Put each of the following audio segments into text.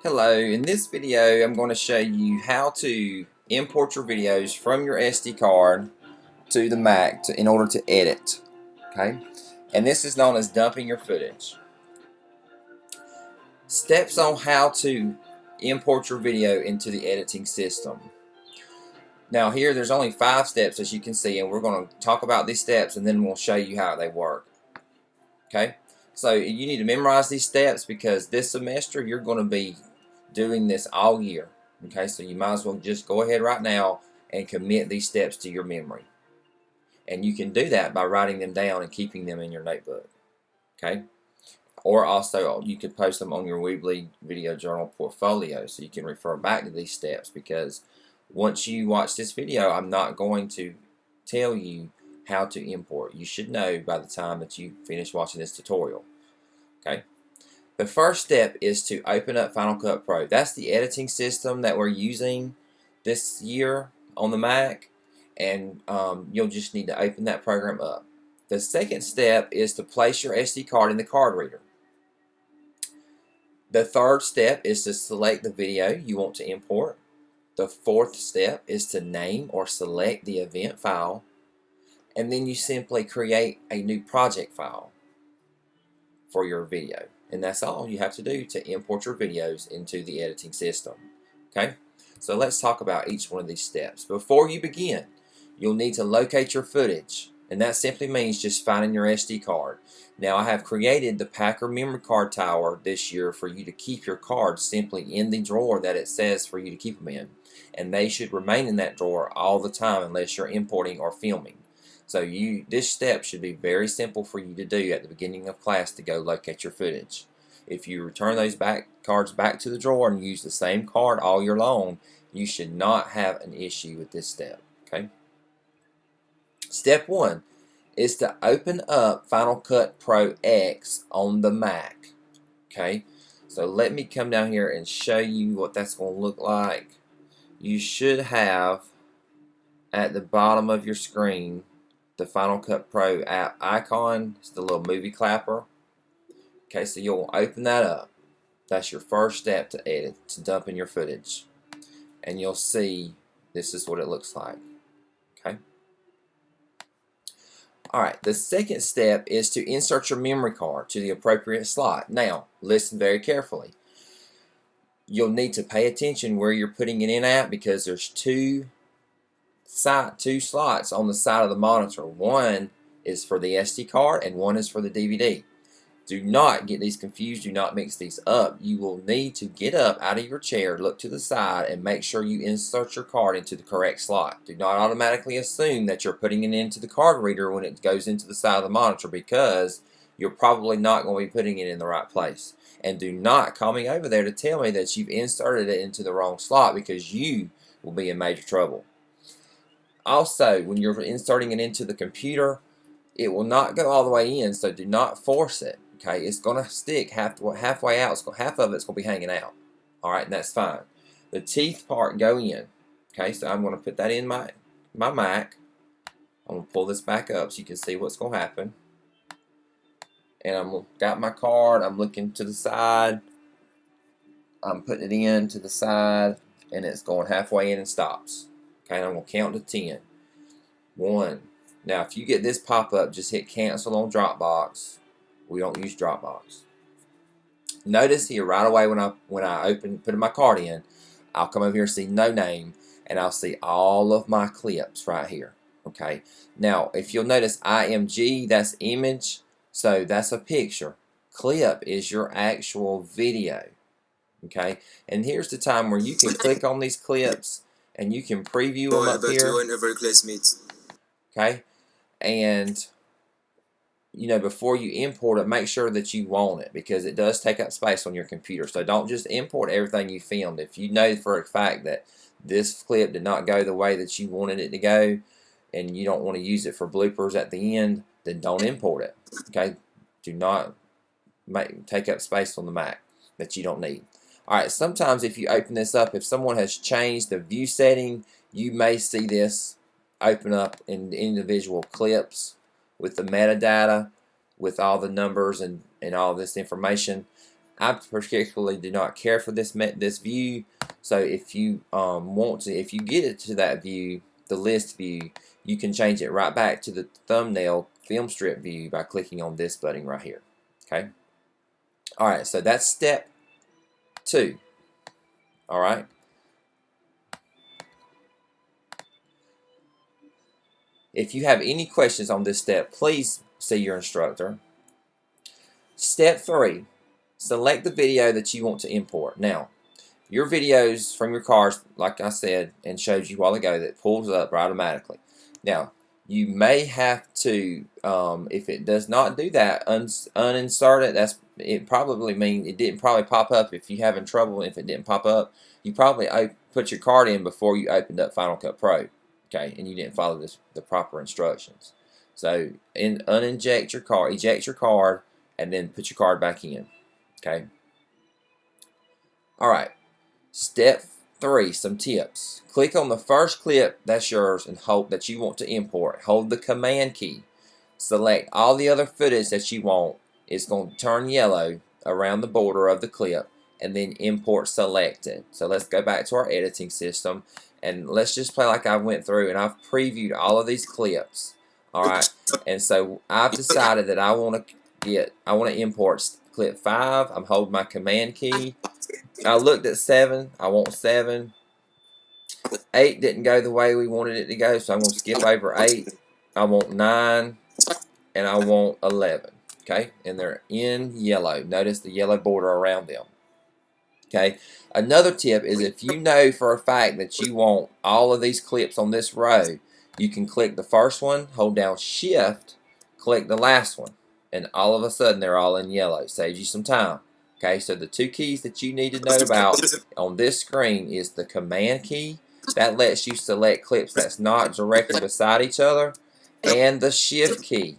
Hello, in this video I'm going to show you how to import your videos from your SD card to the Mac in order to edit. Okay, and this is known as dumping your footage. Steps on how to import your video into the editing system. Now here there's only 5 steps as you can see, and we're going to talk about these steps and then we'll show you how they work. Okay, so you need to memorize these steps because this semester you're going to be doing this all year. Okay, so you might as well just go ahead right now and commit these steps to your memory. And you can do that by writing them down and keeping them in your notebook. Okay, or also you could post them on your Weebly Video Journal portfolio so you can refer back to these steps, because once you watch this video I'm not going to tell you how to import. You should know by the time that you finish watching this tutorial. Okay. The first step is to open up Final Cut Pro. That's the editing system that we're using this year on the Mac, and you'll just need to open that program up. The second step is to place your SD card in the card reader. The third step is to select the video you want to import. The fourth step is to name or select the event file, and then you simply create a new project file for your video. And that's all you have to do to import your videos into the editing system. Okay, so let's talk about each one of these steps. Before you begin, you'll need to locate your footage, and that simply means just finding your SD card. Now I have created the Packer memory card tower this year for you to keep your cards simply in the drawer that it says for you to keep them in, and they should remain in that drawer all the time unless you're importing or filming. So this step should be very simple for you to do at the beginning of class to go locate your footage. If you return those cards back to the drawer and use the same card all year long, you should not have an issue with this step. Okay. Step 1 is to open up Final Cut Pro X on the Mac. Okay. So let me come down here and show you what that's going to look like. You should have at the bottom of your screen the Final Cut Pro app icon. It's the little movie clapper. Okay, so you'll open that up. That's your first step to edit, to dump in your footage. And you'll see this is what it looks like. Okay. Alright, the second step is to insert your memory card to the appropriate slot. Now, listen very carefully. You'll need to pay attention where you're putting it in at, because there's two slots on the side of the monitor. One is for the SD card and one is for the DVD. Do not get these confused. Do not mix these up. You will need to get up out of your chair, look to the side, and make sure you insert your card into the correct slot. Do not automatically assume that you're putting it into the card reader when it goes into the side of the monitor, because you're probably not going to be putting it in the right place. And do not call me over there to tell me that you've inserted it into the wrong slot, because you will be in major trouble. Also, when you're inserting it into the computer, it will not go all the way in, so do not force it. Okay, it's going to stick halfway out. Half of it's going to be hanging out. Alright, and that's fine. The teeth part go in. Okay, so I'm going to put that in my Mac. I'm going to pull this back up so you can see what's going to happen. And I'm got my card. I'm looking to the side. I'm putting it in to the side, and it's going halfway in and stops. Okay, and I'm going to count to 10. 1. Now, if you get this pop-up, just hit cancel on Dropbox. We don't use Dropbox. Notice here right away when I put my card in, I'll come over here and see no name, and I'll see all of my clips right here. Okay. Now, if you'll notice IMG, that's image, so that's a picture. Clip is your actual video. Okay. And here's the time where you can click on these clips and you can preview them up here. Okay. And before you import it, make sure that you want it, because it does take up space on your computer. So don't just import everything you filmed. If you know for a fact that this clip did not go the way that you wanted it to go, and you don't want to use it for bloopers at the end, then don't import it. Okay? Do not take up space on the Mac that you don't need. Alright, sometimes if you open this up, if someone has changed the view setting, you may see this open up in individual clips with the metadata, with all the numbers and all this information. I particularly do not care for this view. So if you want to, if you get it to that view, the list view, you can change it right back to the thumbnail film strip view by clicking on this button right here. Okay. All right. So that's step 2. All right. If you have any questions on this step, please see your instructor. Step 3, select the video that you want to import. Now, your videos from your cars, like I said and showed you a while ago, that pulls up automatically. Now, you may have to, if it does not do that, uninsert it. It probably means it didn't probably pop up. If you're having trouble, if it didn't pop up, you probably put your card in before you opened up Final Cut Pro, okay, and you didn't follow the proper instructions. So, eject your card, and then put your card back in, okay. All right. Step 3, some tips. Click on the first clip that's yours and hold that you want to import. Hold the command key. Select all the other footage that you want. It's going to turn yellow around the border of the clip, and then import selected. So let's go back to our editing system, and let's just play like I went through and I've previewed all of these clips. All right, and so I've decided that I want to import clip 5. I'm holding my command key. I looked at 7. I want 7. 8 didn't go the way we wanted it to go, so I'm going to skip over 8. I want 9, and I want 11. Okay, and they're in yellow. Notice the yellow border around them. Okay, another tip is if you know for a fact that you want all of these clips on this row, you can click the first one, hold down Shift, click the last one, and all of a sudden they're all in yellow. Saves you some time. Okay, so the 2 keys that you need to know about on this screen is the command key. That lets you select clips that's not directly beside each other, and the Shift key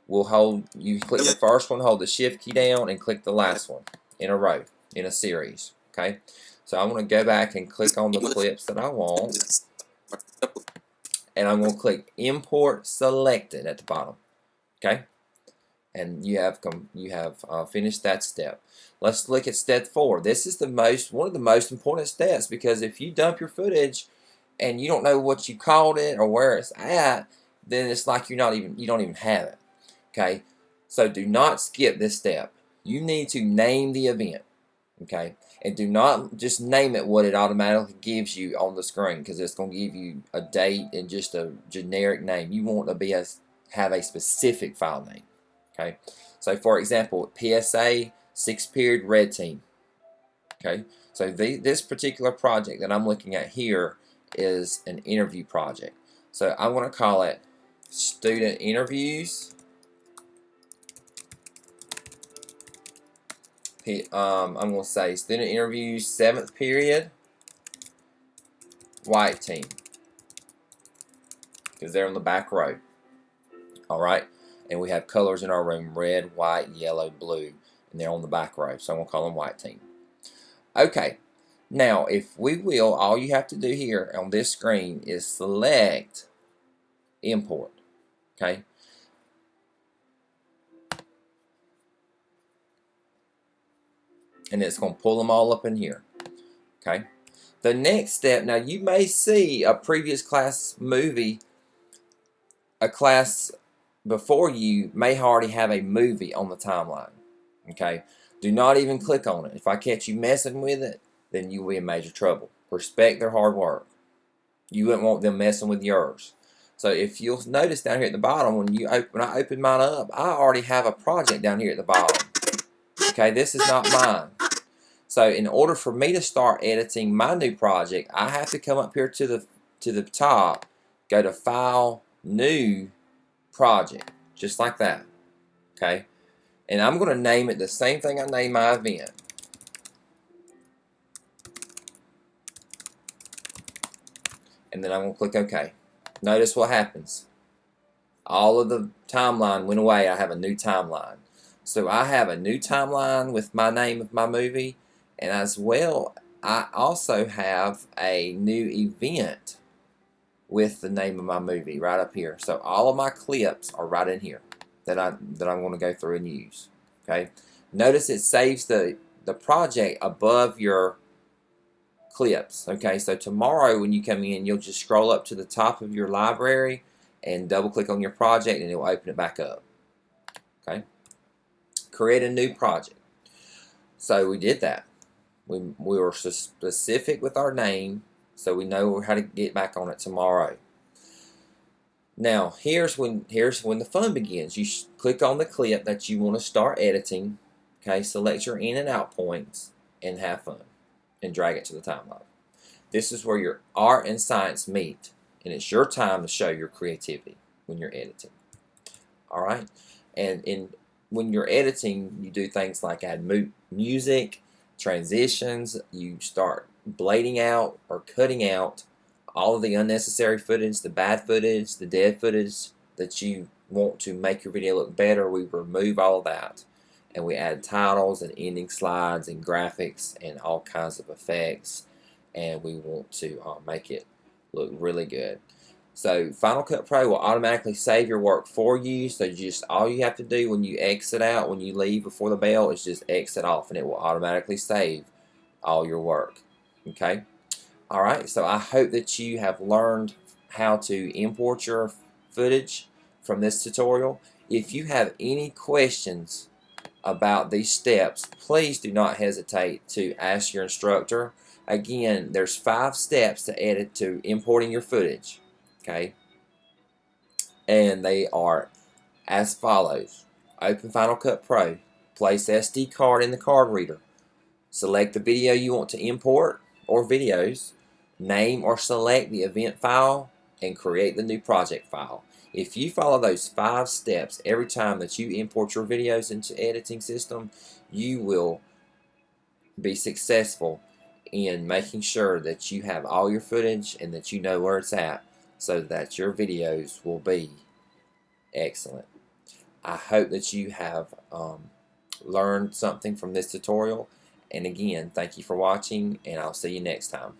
will hold. You click the first one, hold the Shift key down, and click the last one in a row, in a series. Okay, so I'm going to go back and click on the clips that I want, and I'm going to click Import Selected at the bottom. Okay, and you have finished that step. Let's look at step 4. This is one of the most important steps, because if you dump your footage and you don't know what you called it or where it's at, then it's like you don't even have it. Okay, so do not skip this step. You need to name the event. Okay, and do not just name it what it automatically gives you on the screen, because it's going to give you a date and just a generic name. You want to have a specific file name. Okay, so for example, PSA 6-period red team. Okay, so this particular project that I'm looking at here is an interview project. So I'm going to call it Student Interviews. I'm going to say Student Interviews 7th period white team, because they're on the back row. Alright, and we have colors in our room: red, white, yellow, blue, and they're on the back row, so I'm going to call them white team. Okay, now if we will, all you have to do here on this screen is select import. Okay, and it's going to pull them all up in here. Okay, the next step, now you may see a previous class movie, a class before you may already have a movie on the timeline. Okay, do not even click on it. If I catch you messing with it, then you will be in major trouble. Respect their hard work. You wouldn't want them messing with yours. So if you'll notice down here at the bottom, when I open mine up, I already have a project down here at the bottom. Okay, this is not mine. So in order for me to start editing my new project, I have to come up here to the top, go to File, New Project, just like that. Okay, and I'm going to name it the same thing I named my event. And then I'm going to click OK. Notice what happens. All of the timeline went away. I have a new timeline. So I have a new timeline with my name of my movie, and as well, I also have a new event with the name of my movie right up here. So all of my clips are right in here that I'm going to go through and use. Okay. Notice it saves the the project above your clips. Okay, so tomorrow when you come in, you'll just scroll up to the top of your library and double click on your project and it will open it back up. Okay, create a new project. So we did that. We were specific with our name, so we know how to get back on it tomorrow. Now here's when the fun begins. You click on the clip that you want to start editing. Okay, select your in and out points and have fun, and drag it to the timeline. This is where your art and science meet, and it's your time to show your creativity when you're editing. All right, and when you're editing, you do things like add music, transitions. You start blading out or cutting out all of the unnecessary footage, the bad footage, the dead footage that you want to make your video look better. We remove all of that, and we add titles and ending slides and graphics and all kinds of effects, and we want to make it look really good. So Final Cut Pro will automatically save your work for you. So just all you have to do when you exit out, when you leave before the bell, is just exit off, and it will automatically save all your work. Okay. All right. So I hope that you have learned how to import your footage from this tutorial. If you have any questions about these steps, please do not hesitate to ask your instructor. Again, there's 5 steps to edit to importing your footage. Okay, and they are as follows. Open Final Cut Pro, place SD card in the card reader, select the video you want to import or videos, name or select the event file, and create the new project file. If you follow those 5 steps every time that you import your videos into editing system, you will be successful in making sure that you have all your footage and that you know where it's at, so that your videos will be excellent. I hope that you have learned something from this tutorial, and again, thank you for watching, and I'll see you next time.